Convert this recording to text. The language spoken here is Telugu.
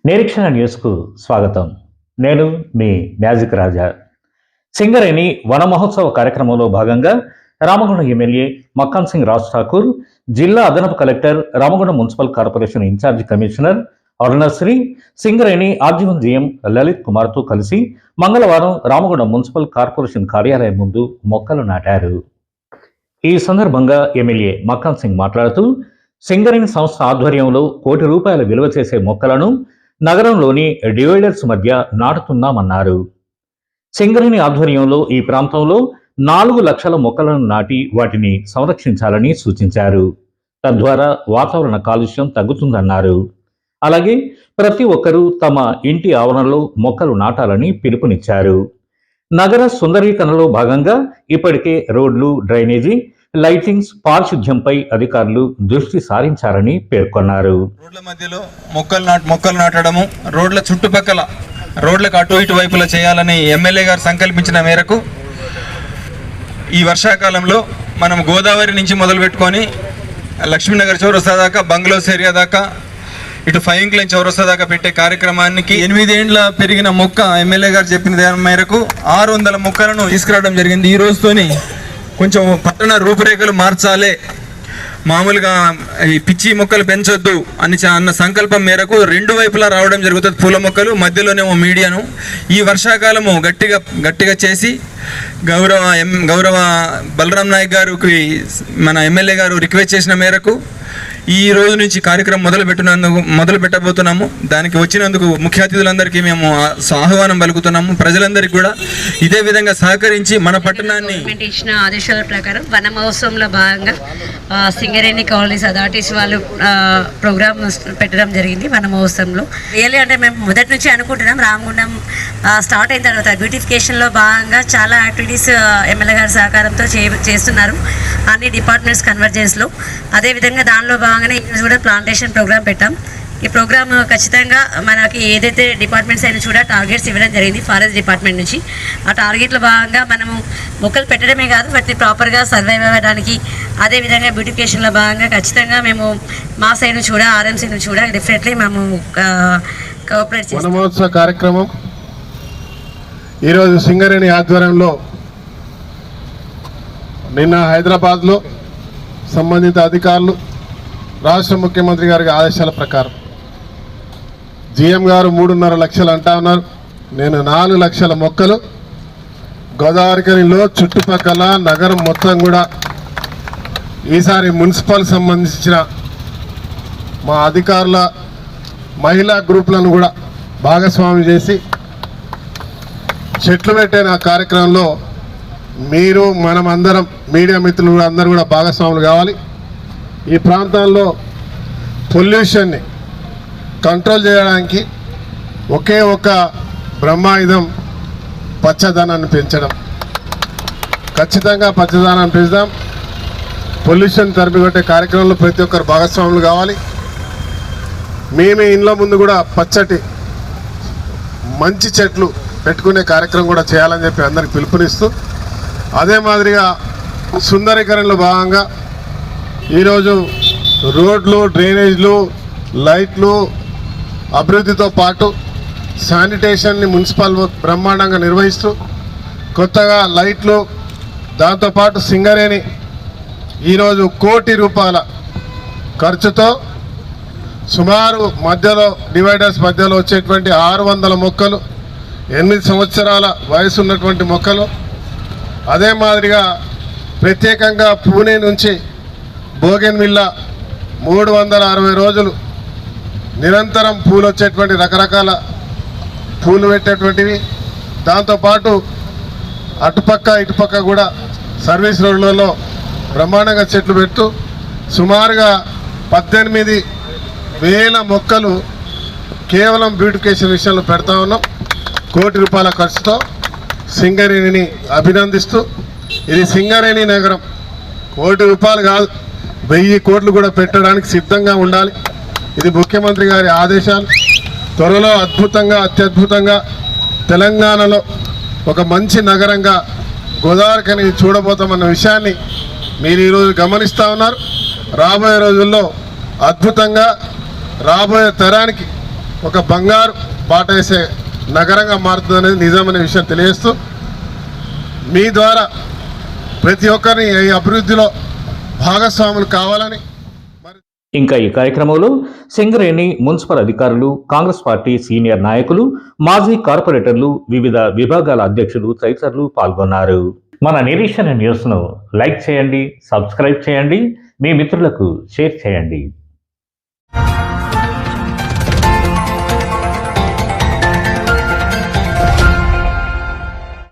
నిరీక్షణ న్యూస్కు స్వాగతం. నేను మీ మ్యాజిక్ రాజా. సింగరేణి వన మహోత్సవ కార్యక్రమంలో భాగంగా రామగుండం ఎమ్మెల్యే మక్కాన్ సింగ్ రాజ్ ఠాకూర్, జిల్లా అదనపు collector, Ramagundam municipal corporation incharge commissioner Arunasri, Singareni RG one GM Lalit కుమార్తో కలిసి మంగళవారం రామగుండం మున్సిపల్ కార్పొరేషన్ కార్యాలయం ముందు మొక్కలు నాటారు. ఈ సందర్భంగా ఎమ్మెల్యే మక్కాన్ సింగ్ మాట్లాడుతూ, సింగరేణి సంస్థ ఆధ్వర్యంలో కోటి రూపాయల విలువ చేసే మొక్కలను నగరంలోని డివైడర్స్ మధ్య నాటుతున్నామన్నారు. సింగరేణి ఆధ్వర్యంలో ఈ ప్రాంతంలో 4 లక్షల మొక్కలను నాటి వాటిని సంరక్షించాలని సూచించారు. తద్వారా వాతావరణ కాలుష్యం తగ్గుతుందన్నారు. అలాగే ప్రతి ఒక్కరూ తమ ఇంటి ఆవరణలో మొక్కలు నాటాలని పిలుపునిచ్చారు. నగర సుందరీకరణలో భాగంగా ఇప్పటికే రోడ్లు, డ్రైనేజీ, లైటింగ్స్, పారిశుధ్యంపై అధికారులు దృష్టి సారించారని పేర్కొన్నారు. రోడ్ల మధ్యలో మొక్కలు నాటడము, రోడ్ల చుట్టుపక్కల రోడ్లకు అటు ఇటు వైపులా చేయాలని ఎమ్మెల్యే గారు సంకల్పించిన మేరకు ఈ వర్షాకాలంలో మనం గోదావరి నుంచి మొదలు పెట్టుకొని లక్ష్మీనగర్ చౌరస్తా దాకా, బంగ్లోస్ ఏరియా దాకా, ఇటు ఫైవింగ్ లైన్ చౌరస్తా దాకా పెట్టే కార్యక్రమానికి 8 ఏండ్ల పెరిగిన మొక్క ఎమ్మెల్యే గారు చెప్పిన దాని మేరకు 600 మొక్కలను తీసుకురావడం జరిగింది. ఈ రోజుతోని కొంచెం పట్టణ రూపురేఖలు మార్చాలి, మామూలుగా ఈ పిచ్చి మొక్కలు పెంచొద్దు అన్న సంకల్పం మేరకు 2 వైపులా రావడం జరుగుతుంది. పూల మొక్కలు మధ్యలోనేమో మీడియాను ఈ వర్షాకాలము గట్టిగా చేసి గౌరవ బలరాం నాయక్ గారికి మన ఎమ్మెల్యే గారు రిక్వెస్ట్ చేసిన మేరకు ఈ రోజు నుంచి కార్యక్రమం మొదలు పెట్టబోతున్నాము. దానికి వచ్చినందుకు ముఖ్య అతిథులందరికీ మేము ఆహ్వానం పలుకుతున్నాము. ప్రజలందరికీ కూడా ఇదే విధంగా సహకరించి మన పట్టణాన్ని ఇచ్చిన ఆదేశాల ప్రకారం వన మహోత్సవంలో భాగంగా సింగరేణి కాలనీస్ అథారిటీస్ వాళ్ళు ప్రోగ్రామ్ పెట్టడం జరిగింది. వన మహోత్సవంలో రియల్లీ అంటే మేము మొదటి నుంచి అనుకుంటున్నాం, రామగుండం స్టార్ట్ అయిన తర్వాత బ్యూటిఫికేషన్లో భాగంగా చాలా యాక్టివిటీస్ ఎమ్మెల్యే గారి సహకారంతో చేస్తున్నారు అన్ని డిపార్ట్మెంట్స్ కన్వర్జెన్స్లో. అదేవిధంగా దానిలో భాగంగానే ఈరోజు కూడా ప్లాంటేషన్ ప్రోగ్రామ్ పెట్టాం. ఈ ప్రోగ్రామ్ ఖచ్చితంగా మనకి ఏదైతే డిపార్ట్మెంట్స్ అయినా కూడా టార్గెట్స్ ఇవ్వడం జరిగింది ఫారెస్ట్ డిపార్ట్మెంట్ నుంచి. ఆ టార్గెట్లో భాగంగా మనము మొక్కలు పెట్టడమే కాదు, వాటిని ప్రాపర్గా సర్వైవ్ అవ్వడానికి, అదేవిధంగా బ్యూటిఫికేషన్లో భాగంగా ఖచ్చితంగా మేము మా సైడ్ నుంచి కూడా ఆర్ఎంసీ నుంచి కూడా డెఫినెట్లీ మేము కోఆపరేట్ చేస్తాం. వన మహోత్సవ కార్యక్రమం ఈరోజు సింగరేణి ఆధ్వర్యంలో నిన్న హైదరాబాద్లో సంబంధిత అధికారులు రాష్ట్ర ముఖ్యమంత్రి గారి ఆదేశాల ప్రకారం జీఎం గారు 3.5 లక్షలు అంటా ఉన్నారు. నేను 4 లక్షల మొక్కలు గోదావరిలో చుట్టుపక్కల నగరం మొత్తం కూడా ఈసారి మున్సిపల్ సంబంధించిన మా అధికారుల మహిళా గ్రూపులను కూడా భాగస్వామ్యం చేసి చెట్లు పెట్టే నా కార్యక్రమంలో మీరు మనమందరం మీడియా మిత్రులు అందరూ కూడా భాగస్వాములు కావాలి. ఈ ప్రాంతాల్లో పొల్యూషన్ని కంట్రోల్ చేయడానికి ఒకే ఒక బ్రహ్మాయుధం పచ్చదనాన్ని పెంచడం. ఖచ్చితంగా పచ్చదనాన్ని పెంచుదాం. పొల్యూషన్ తరిమికొట్టే కార్యక్రమంలో ప్రతి ఒక్కరు భాగస్వాములు కావాలి. మేమే ఇండ్ల ముందు కూడా పచ్చటి మంచి చెట్లు పెట్టుకునే కార్యక్రమం కూడా చేయాలని చెప్పి అందరికి పిలుపునిస్తూ, అదే మాదిరిగా సుందరీకరణలో భాగంగా ఈరోజు రోడ్లు, డ్రైనేజ్లు, లైట్లు అభివృద్ధితో పాటు శానిటేషన్ని మున్సిపల్ బ్రహ్మాండంగా నిర్వహిస్తూ కొత్తగా లైట్లు, దాంతోపాటు సింగరేణి ఈరోజు కోటి రూపాయల ఖర్చుతో సుమారు మధ్యలో డివైడర్స్ మధ్యలో వచ్చేటువంటి 600 మొక్కలు, 8 సంవత్సరాల వయసు ఉన్నటువంటి మొక్కలు, అదే మాదిరిగా ప్రత్యేకంగా పూణే నుంచి బోగెన్విల్లా 360 రోజులు నిరంతరం పూలు వచ్చేటువంటి రకరకాల పూలు పెట్టేటువంటివి, దాంతోపాటు అటుపక్క ఇటుపక్క కూడా సర్వీస్ రోడ్లలో బ్రహ్మాండంగా చెట్లు పెట్టు సుమారుగా 18,000 మొక్కలు కేవలం బ్యూటిఫికేషన్ విషయంలో పెడతా ఉన్నాం. కోటి రూపాయల ఖర్చుతో సింగరేణిని అభినందిస్తూ, ఇది సింగరేణి నగరం, కోటి రూపాయలు కాదు 1000 కోట్లు కూడా పెట్టడానికి సిద్ధంగా ఉండాలి. ఇది ముఖ్యమంత్రి గారి ఆదేశాలు. త్వరలో అత్యద్భుతంగా తెలంగాణలో ఒక మంచి నగరంగా గోదావరిని చూడబోతామన్న విషయాన్ని మీరు ఈరోజు గమనిస్తూ ఉన్నారు. రాబోయే రోజుల్లో అద్భుతంగా రాబోయే తరానికి ఒక బంగారు బాట వేసే నగరంగా మారుతుందనేది నిజమనే విషయం తెలియజేస్తూ మీ ద్వారా ప్రతి ఒక్కరిని ఈ అభివృద్ధిలో భాగస్వాములు కావాలని ఇంకా ఈ కార్యక్రమంలో సింగరేణి మున్సిపల్ అధికారులు, కాంగ్రెస్ పార్టీ సీనియర్ నాయకులు, మాజీ కార్పొరేటర్లు, వివిధ విభాగాల అధ్యక్షులు తదితరులు పాల్గొన్నారు. మన నిరీక్షణ న్యూస్ను లైక్ చేయండి, సబ్స్క్రైబ్ చేయండి, మీ మిత్రులకు షేర్ చేయండి.